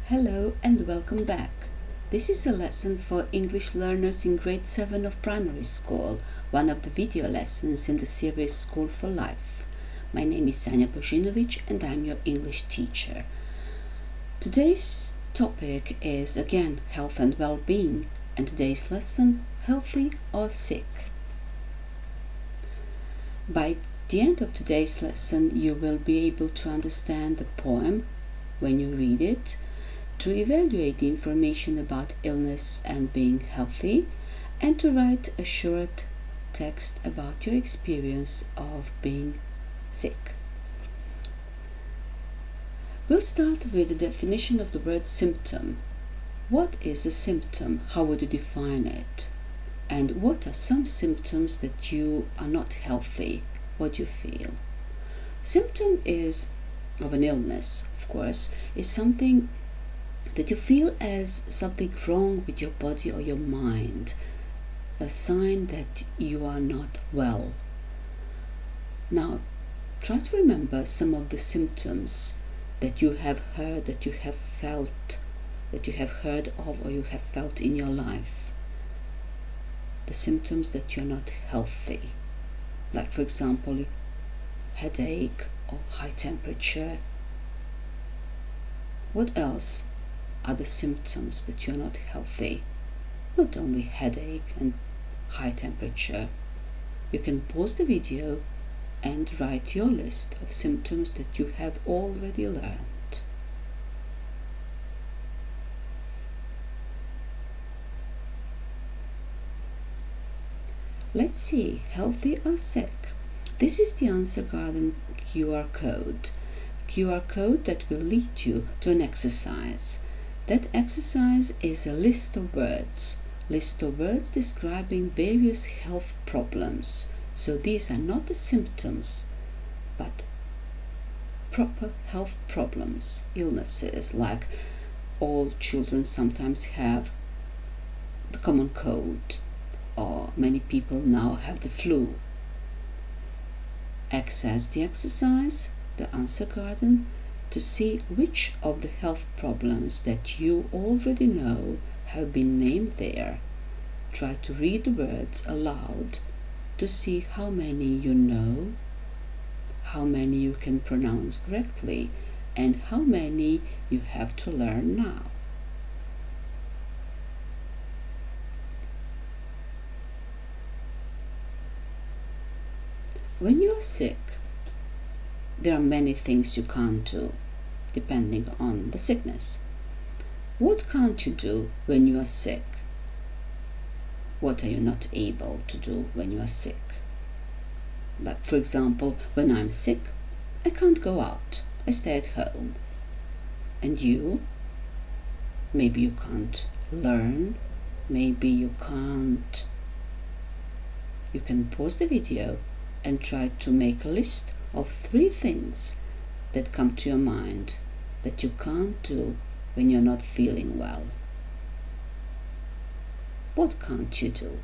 Hello and welcome back. This is a lesson for English learners in grade 7 of primary school, one of the video lessons in the series School for Life. My name is Sanja Božinović and I'm your English teacher. Today's topic is again health and well-being, and today's lesson, healthy or sick. By the end of today's lesson you will be able to understand the poem when you read it, to evaluate the information about illness and being healthy, and to write a short text about your experience of being sick. We'll start with the definition of the word symptom. What is a symptom? How would you define it? And what are some symptoms that you are not healthy? What do you feel? Symptom is of an illness, of course, is something that you feel as something wrong with your body or your mind, a sign that you are not well. Now, try to remember some of the symptoms that you have heard, that you have felt, that you have heard of or you have felt in your life. The symptoms that you're not healthy, like for example, headache or high temperature. What else are the symptoms that you're not healthy? Not only headache and high temperature. You can pause the video and write your list of symptoms that you have already learned. Let's see, healthy or sick? This is the answer garden QR code. QR code that will lead you to an exercise. That exercise is a list of words describing various health problems. So these are not the symptoms, but proper health problems, illnesses, like all children sometimes have the common cold, or many people now have the flu. Access the exercise, the answer garden, to see which of the health problems that you already know have been named there. Try to read the words aloud to see how many you know, how many you can pronounce correctly, and how many you have to learn now. When you are sick, there are many things you can't do, depending on the sickness. What can't you do when you are sick? What are you not able to do when you are sick? Like, for example, when I'm sick, I can't go out. I stay at home. And you? Maybe you can't learn. Maybe you can't. You can pause the video and try to make a list of 3 things that come to your mind that you can't do when you're not feeling well. What can't you do?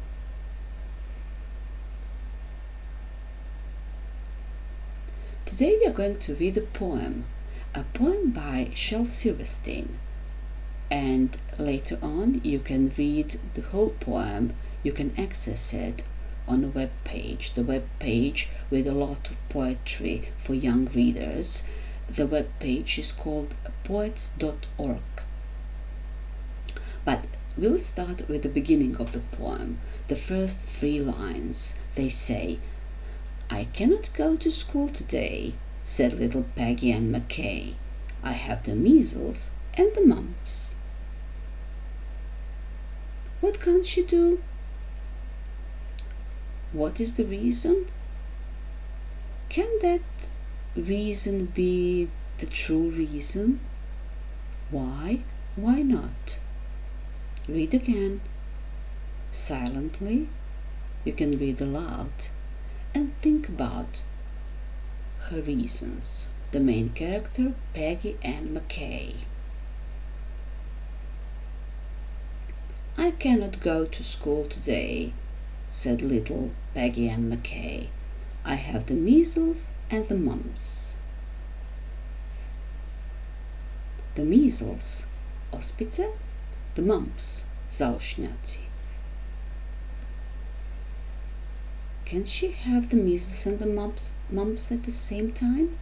Today we are going to read a poem by Shel Silverstein, and later on you can read the whole poem. You can access it on a web page, the web page with a lot of poetry for young readers. The web page is called poets.org. But we'll start with the beginning of the poem. The first 3 lines, they say, "I cannot go to school today," said little Peggy Ann McKay. "I have the measles and the mumps." What can't she do? What is the reason? Can that reason be the true reason? Why? Why not? Read again. Silently. You can read aloud. And think about her reasons. The main character, Peggy Ann McKay. "I cannot go to school today," said little Peggy Ann McKay. "I have the measles and the mumps." The measles ospice, the mumps, zaošňáci. Can she have the measles and the mumps at the same time?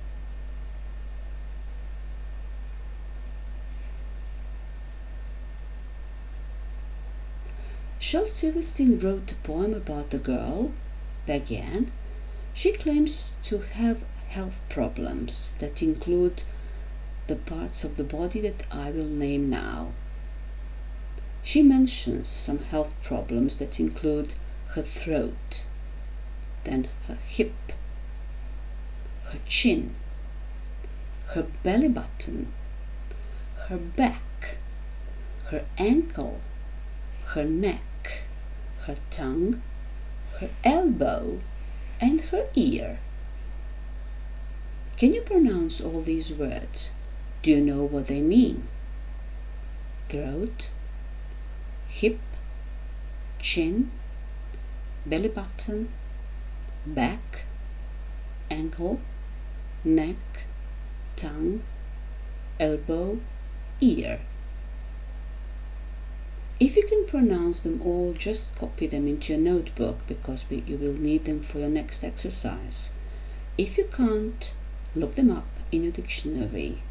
Shel Silverstein wrote a poem about a girl, Peggy Ann. She claims to have health problems that include the parts of the body that I will name now. She mentions some health problems that include her throat, then her hip, her chin, her belly button, her back, her ankle, her neck, her tongue, her elbow, and her ear. Can you pronounce all these words? Do you know what they mean? Throat, hip, chin, belly button, back, ankle, neck, tongue, elbow, ear. If you can pronounce them all, just copy them into your notebook because you will need them for your next exercise. If you can't, look them up in your dictionary.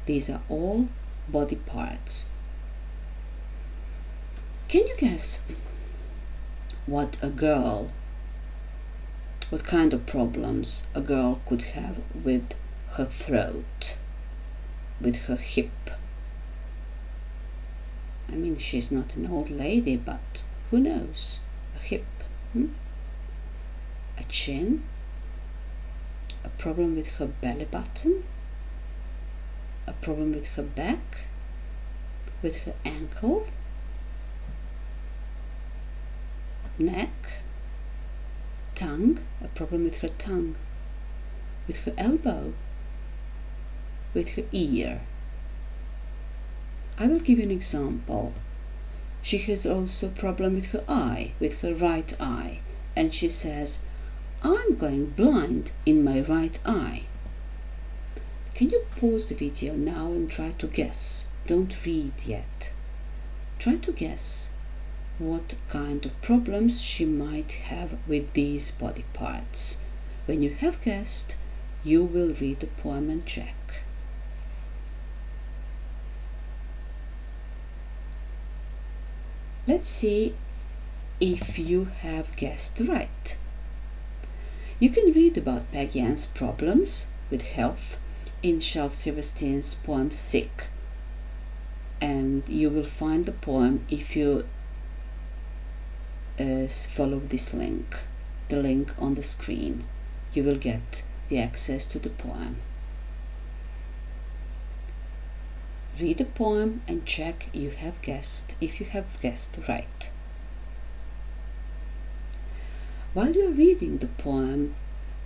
These are all body parts. Can you guess what kind of problems a girl could have with her throat, with her hip? I mean, she's not an old lady, but who knows? A hip, a chin, a problem with her belly button, a problem with her back, with her ankle, neck, tongue, a problem with her tongue, with her elbow, with her ear. I will give you an example. She has also a problem with her eye, with her right eye, and she says, I'm going blind in my right eye. Can you pause the video now and try to guess? Don't read yet. Try to guess what kind of problems she might have with these body parts. When you have guessed, you will read the poem and check. Let's see if you have guessed right. You can read about Peggy Ann's problems with health in Shel Silverstein's poem Sick, and you will find the poem if you follow this link, the link on the screen. You will get the access to the poem. Read the poem and check if you have guessed right. While you are reading the poem,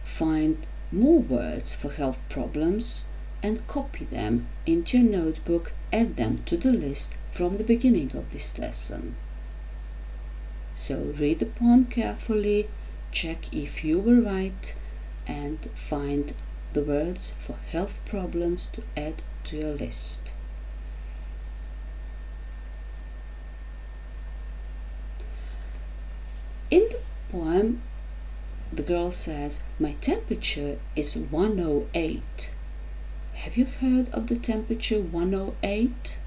find more words for health problems and copy them into your notebook. Add them to the list from the beginning of this lesson. So read the poem carefully, check if you were right, and find the words for health problems to add to your list. In the poem, the girl says, my temperature is 108. Have you heard of the temperature 108?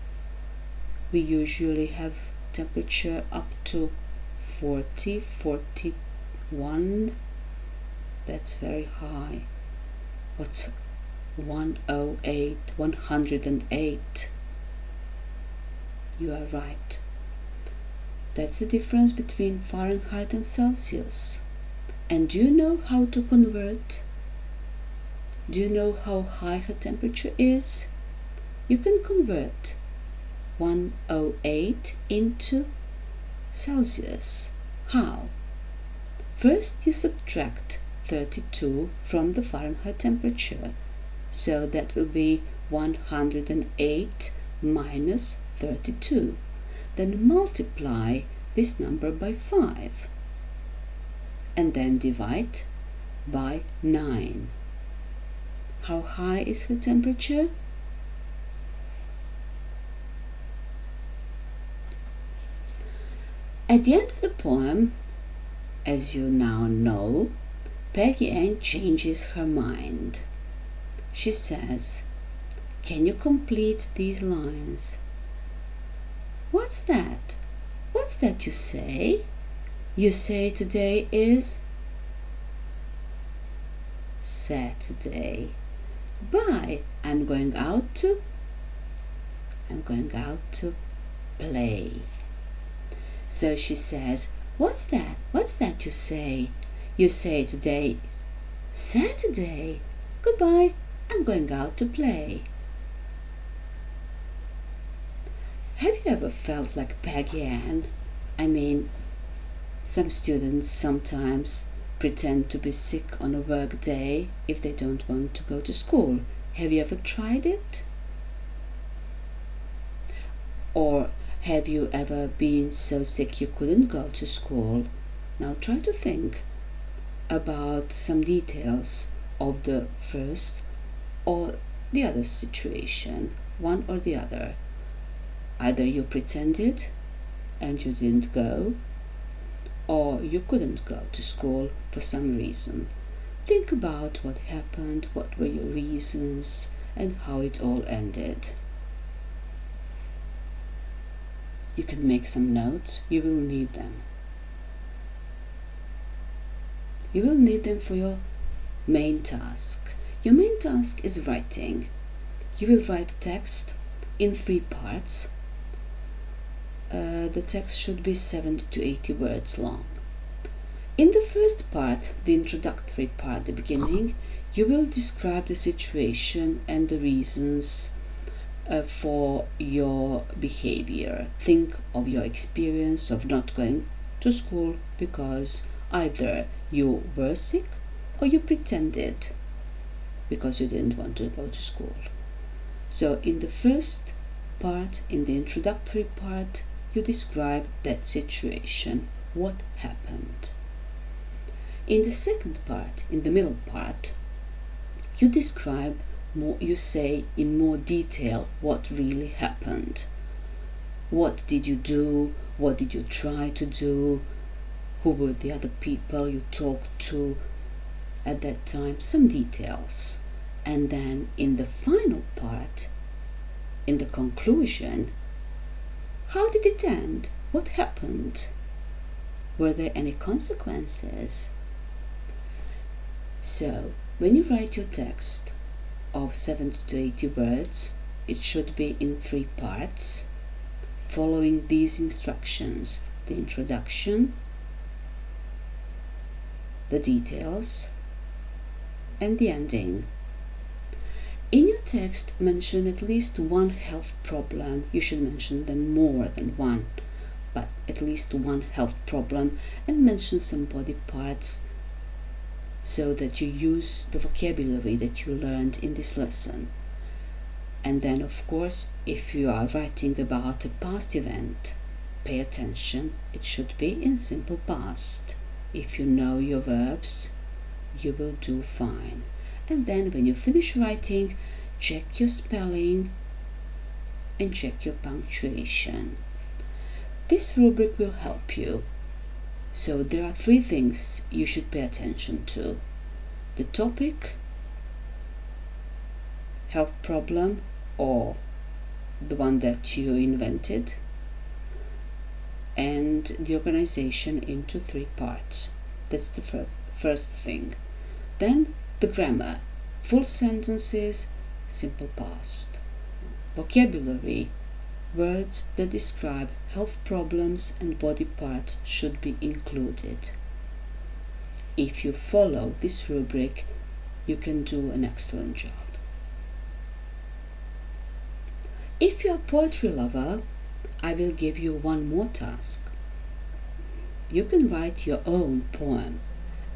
We usually have temperature up to 40, 41. That's very high. What's 108? 108. You are right. That's the difference between Fahrenheit and Celsius. And do you know how to convert? Do you know how high her temperature is? You can convert 108 into Celsius. How? First you subtract 32 from the Fahrenheit temperature, so that will be 108 minus 32. Then multiply this number by 5 and then divide by 9. How high is her temperature? At the end of the poem, as you now know, Peggy Ann changes her mind. She says, "Can you complete these lines?" "What's that? What's that you say? You say today is Saturday. Bye. I'm going out to play." So she says, "What's that? What's that you say? You say today is Saturday. Goodbye. I'm going out to play." Have you ever felt like Peggy Ann? I mean, some students sometimes pretend to be sick on a work day if they don't want to go to school. Have you ever tried it? Or have you ever been so sick you couldn't go to school? Now try to think about some details of the first or the other situation, one or the other. Either you pretended and you didn't go, or you couldn't go to school for some reason. Think about what happened, what were your reasons, and how it all ended. You can make some notes. You will need them. You will need them for your main task. Your main task is writing. You will write text in 3 parts. The text should be 70 to 80 words long. In the first part, the introductory part, the beginning, you will describe the situation and the reasons for your behavior. Think of your experience of not going to school because either you were sick or you pretended because you didn't want to go to school. So in the first part, in the introductory part, you describe that situation, what happened. In the second part, in the middle part, you describe more, you say in more detail what really happened. What did you do? What did you try to do? Who were the other people you talked to at that time? Some details. And then in the final part, in the conclusion, how did it end? What happened? Were there any consequences? So, when you write your text of 70 to 80 words, it should be in 3 parts, following these instructions: the introduction, the details, and the ending. In your text, mention at least one health problem. You should mention them more than one, but at least one health problem, and mention some body parts so that you use the vocabulary that you learned in this lesson. And then, of course, if you are writing about a past event, pay attention. It should be in simple past. If you know your verbs, you will do fine. And then when you finish writing, check your spelling and check your punctuation. This rubric will help you. So there are 3 things you should pay attention to: the topic, health problem or the one that you invented, and the organization into 3 parts. That's the first thing. Then the grammar, full sentences, simple past. Vocabulary, words that describe health problems and body parts should be included. If you follow this rubric, you can do an excellent job. If you're a poetry lover, I will give you one more task. You can write your own poem.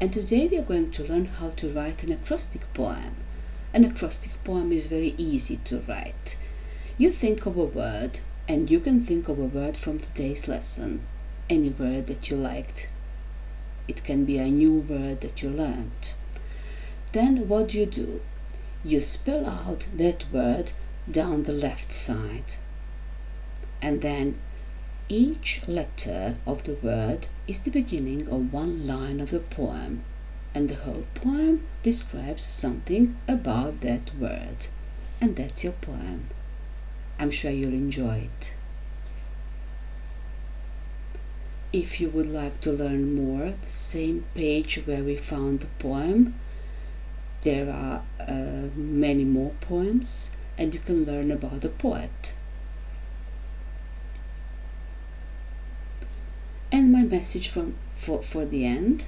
And today we are going to learn how to write an acrostic poem. An acrostic poem is very easy to write. You think of a word, and you can think of a word from today's lesson. Any word that you liked. It can be a new word that you learned. Then what do? You spell out that word down the left side. And then Each letter of the word is the beginning of one line of the poem, and the whole poem describes something about that word. And that's your poem. I'm sure you'll enjoy it. If you would like to learn more, the same page where we found the poem, there are many more poems, and you can learn about the poet. And my message for the end: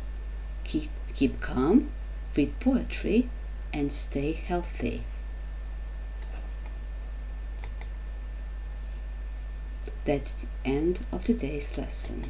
keep calm, read poetry, and stay healthy. That's the end of today's lesson.